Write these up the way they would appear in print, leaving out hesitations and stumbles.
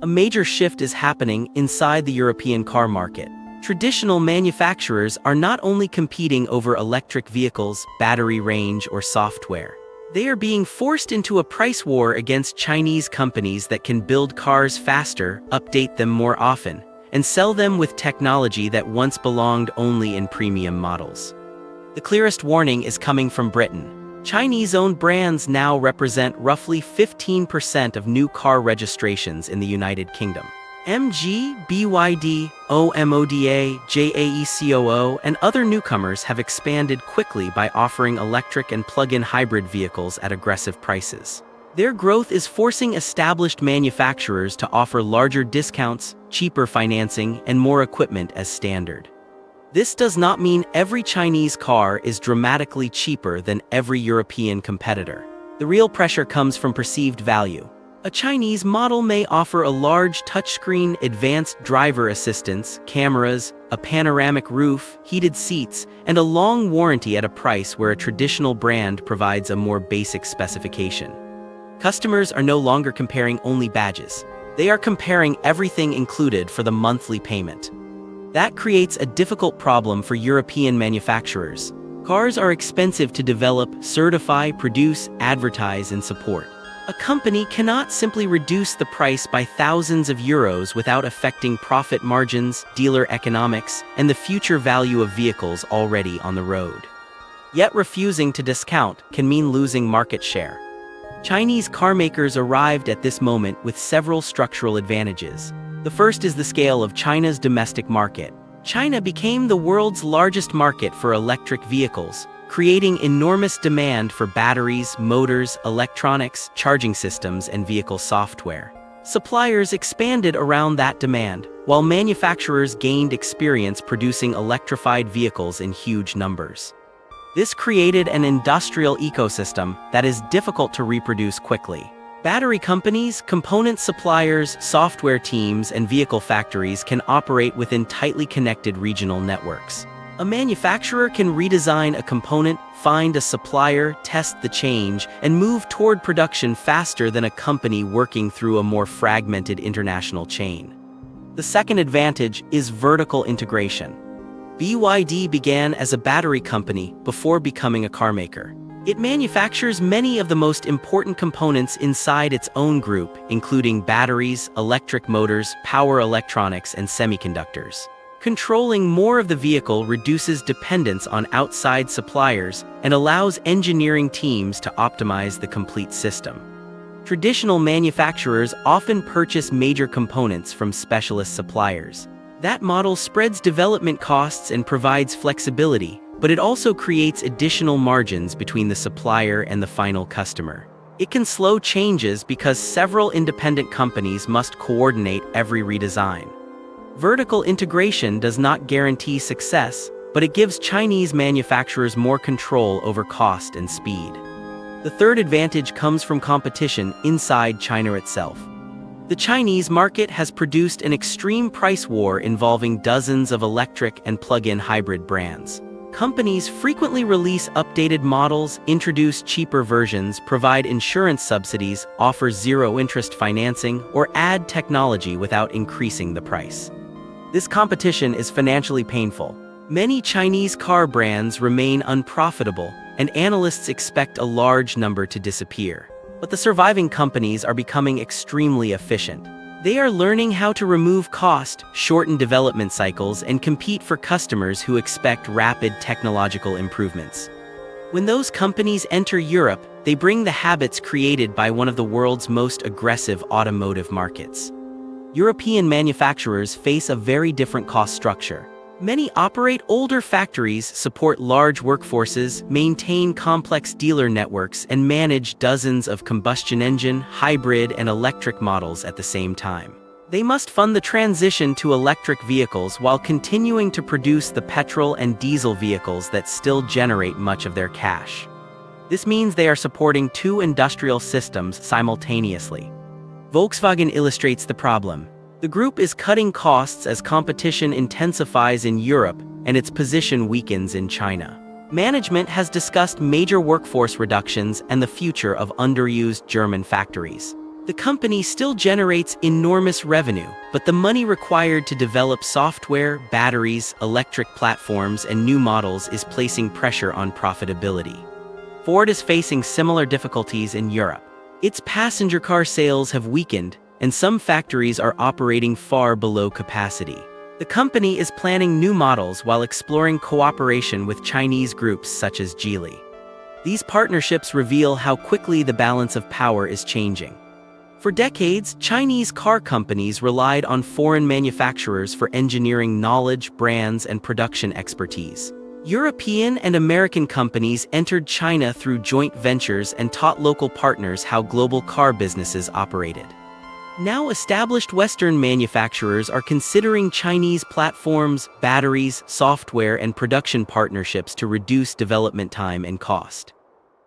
A major shift is happening inside the European car market. Traditional manufacturers are not only competing over electric vehicles, battery range, or software. They are being forced into a price war against Chinese companies that can build cars faster, update them more often, and sell them with technology that once belonged only in premium models. The clearest warning is coming from Britain. Chinese-owned brands now represent roughly 15% of new car registrations in the United Kingdom. MG, BYD, OMODA, JAECOO, and other newcomers have expanded quickly by offering electric and plug-in hybrid vehicles at aggressive prices. Their growth is forcing established manufacturers to offer larger discounts, cheaper financing, and more equipment as standard. This does not mean every Chinese car is dramatically cheaper than every European competitor. The real pressure comes from perceived value. A Chinese model may offer a large touchscreen, advanced driver assistance, cameras, a panoramic roof, heated seats, and a long warranty at a price where a traditional brand provides a more basic specification. Customers are no longer comparing only badges. They are comparing everything included for the monthly payment. That creates a difficult problem for European manufacturers. Cars are expensive to develop, certify, produce, advertise, and support. A company cannot simply reduce the price by thousands of euros without affecting profit margins, dealer economics, and the future value of vehicles already on the road. Yet refusing to discount can mean losing market share. Chinese carmakers arrived at this moment with several structural advantages. The first is the scale of China's domestic market. China became the world's largest market for electric vehicles, creating enormous demand for batteries, motors, electronics, charging systems, and vehicle software. Suppliers expanded around that demand, while manufacturers gained experience producing electrified vehicles in huge numbers. This created an industrial ecosystem that is difficult to reproduce quickly. Battery companies, component suppliers, software teams, and vehicle factories can operate within tightly connected regional networks. A manufacturer can redesign a component, find a supplier, test the change, and move toward production faster than a company working through a more fragmented international chain. The second advantage is vertical integration. BYD began as a battery company before becoming a carmaker. It manufactures many of the most important components inside its own group, including batteries, electric motors, power electronics, and semiconductors. Controlling more of the vehicle reduces dependence on outside suppliers and allows engineering teams to optimize the complete system. Traditional manufacturers often purchase major components from specialist suppliers. That model spreads development costs and provides flexibility, but it also creates additional margins between the supplier and the final customer. It can slow changes because several independent companies must coordinate every redesign. Vertical integration does not guarantee success, but it gives Chinese manufacturers more control over cost and speed. The third advantage comes from competition inside China itself. The Chinese market has produced an extreme price war involving dozens of electric and plug-in hybrid brands. Companies frequently release updated models, introduce cheaper versions, provide insurance subsidies, offer zero-interest financing, or add technology without increasing the price. This competition is financially painful. Many Chinese car brands remain unprofitable, and analysts expect a large number to disappear. But the surviving companies are becoming extremely efficient. They are learning how to remove cost, shorten development cycles, and compete for customers who expect rapid technological improvements. When those companies enter Europe, they bring the habits created by one of the world's most aggressive automotive markets. European manufacturers face a very different cost structure. Many operate older factories, support large workforces, maintain complex dealer networks, and manage dozens of combustion engine, hybrid, and electric models at the same time. They must fund the transition to electric vehicles while continuing to produce the petrol and diesel vehicles that still generate much of their cash. This means they are supporting two industrial systems simultaneously. Volkswagen illustrates the problem. The group is cutting costs as competition intensifies in Europe and its position weakens in China. Management has discussed major workforce reductions and the future of underused German factories. The company still generates enormous revenue, but the money required to develop software, batteries, electric platforms, and new models is placing pressure on profitability. Ford is facing similar difficulties in Europe. Its passenger car sales have weakened, and some factories are operating far below capacity. The company is planning new models while exploring cooperation with Chinese groups such as Geely. These partnerships reveal how quickly the balance of power is changing. For decades, Chinese car companies relied on foreign manufacturers for engineering knowledge, brands, and production expertise. European and American companies entered China through joint ventures and taught local partners how global car businesses operated. Now established Western manufacturers are considering Chinese platforms, batteries, software, and production partnerships to reduce development time and cost.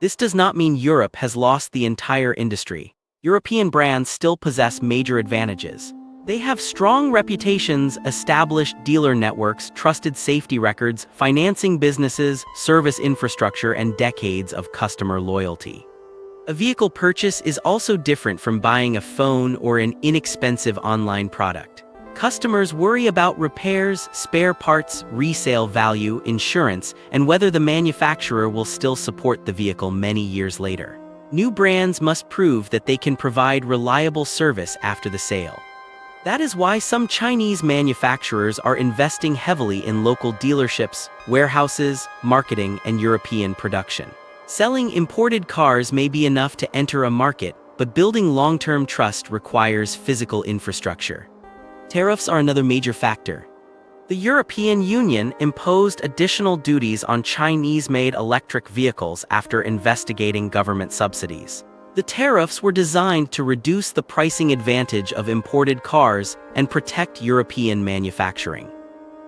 This does not mean Europe has lost the entire industry. European brands still possess major advantages. They have strong reputations, established dealer networks, trusted safety records, financing businesses, service infrastructure, and decades of customer loyalty. A vehicle purchase is also different from buying a phone or an inexpensive online product. Customers worry about repairs, spare parts, resale value, insurance, and whether the manufacturer will still support the vehicle many years later. New brands must prove that they can provide reliable service after the sale. That is why some Chinese manufacturers are investing heavily in local dealerships, warehouses, marketing, and European production. Selling imported cars may be enough to enter a market, but building long-term trust requires physical infrastructure. Tariffs are another major factor. The European Union imposed additional duties on Chinese-made electric vehicles after investigating government subsidies. The tariffs were designed to reduce the pricing advantage of imported cars and protect European manufacturing.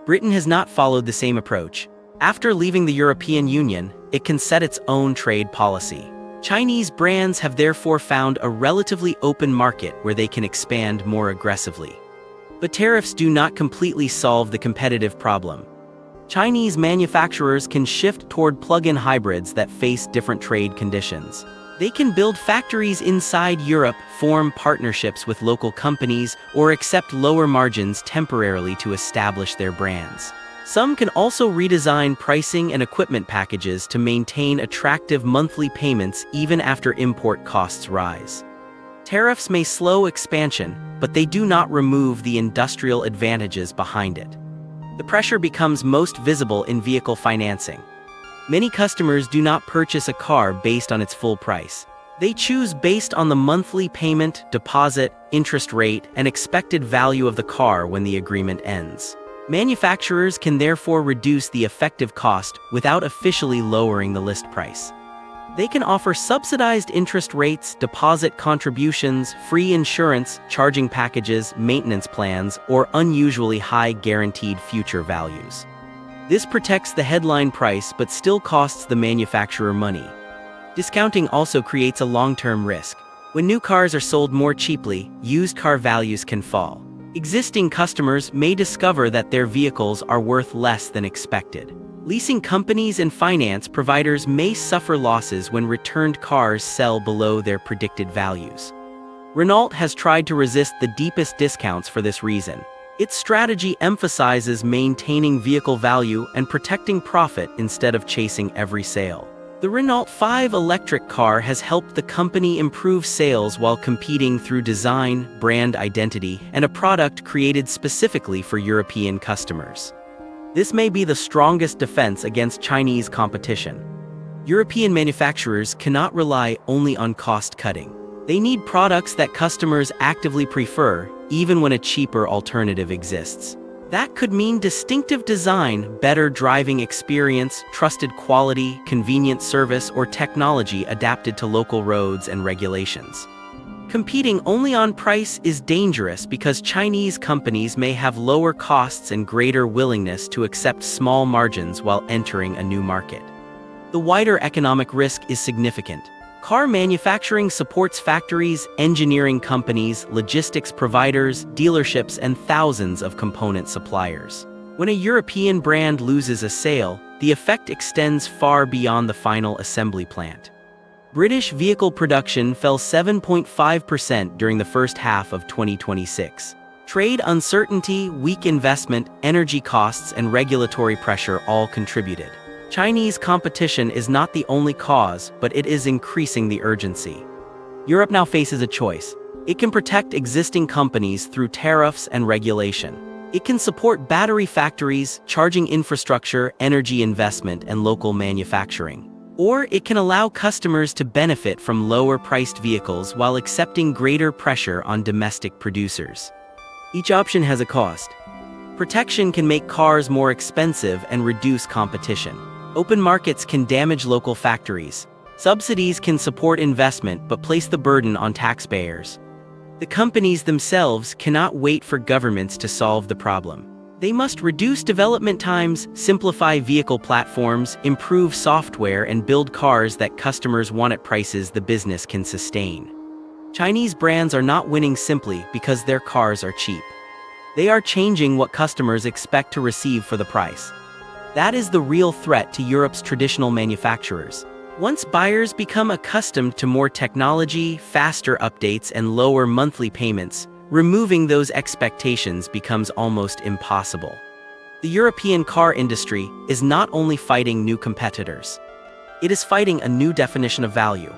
Britain has not followed the same approach. After leaving the European Union, it can set its own trade policy. Chinese brands have therefore found a relatively open market where they can expand more aggressively. But tariffs do not completely solve the competitive problem. Chinese manufacturers can shift toward plug-in hybrids that face different trade conditions. They can build factories inside Europe, form partnerships with local companies, or accept lower margins temporarily to establish their brands. Some can also redesign pricing and equipment packages to maintain attractive monthly payments even after import costs rise. Tariffs may slow expansion, but they do not remove the industrial advantages behind it. The pressure becomes most visible in vehicle financing. Many customers do not purchase a car based on its full price. They choose based on the monthly payment, deposit, interest rate, and expected value of the car when the agreement ends. Manufacturers can therefore reduce the effective cost without officially lowering the list price. They can offer subsidized interest rates, deposit contributions, free insurance, charging packages, maintenance plans, or unusually high guaranteed future values. This protects the headline price but still costs the manufacturer money. Discounting also creates a long-term risk. When new cars are sold more cheaply, used car values can fall. Existing customers may discover that their vehicles are worth less than expected. Leasing companies and finance providers may suffer losses when returned cars sell below their predicted values. Renault has tried to resist the deepest discounts for this reason. Its strategy emphasizes maintaining vehicle value and protecting profit instead of chasing every sale. The Renault 5 electric car has helped the company improve sales while competing through design, brand identity, and a product created specifically for European customers. This may be the strongest defense against Chinese competition. European manufacturers cannot rely only on cost-cutting. They need products that customers actively prefer, even when a cheaper alternative exists. That could mean distinctive design, better driving experience, trusted quality, convenient service, or technology adapted to local roads and regulations. Competing only on price is dangerous because Chinese companies may have lower costs and greater willingness to accept small margins while entering a new market. The wider economic risk is significant. Car manufacturing supports factories, engineering companies, logistics providers, dealerships, and thousands of component suppliers. When a European brand loses a sale, the effect extends far beyond the final assembly plant. British vehicle production fell 7.5% during the first half of 2026. Trade uncertainty, weak investment, energy costs, and regulatory pressure all contributed. Chinese competition is not the only cause, but it is increasing the urgency. Europe now faces a choice. It can protect existing companies through tariffs and regulation. It can support battery factories, charging infrastructure, energy investment, and local manufacturing. Or it can allow customers to benefit from lower-priced vehicles while accepting greater pressure on domestic producers. Each option has a cost. Protection can make cars more expensive and reduce competition. Open markets can damage local factories. Subsidies can support investment but place the burden on taxpayers. The companies themselves cannot wait for governments to solve the problem. They must reduce development times, simplify vehicle platforms, improve software, and build cars that customers want at prices the business can sustain. Chinese brands are not winning simply because their cars are cheap. They are changing what customers expect to receive for the price. That is the real threat to Europe's traditional manufacturers. Once buyers become accustomed to more technology, faster updates, and lower monthly payments, removing those expectations becomes almost impossible. The European car industry is not only fighting new competitors. It is fighting a new definition of value.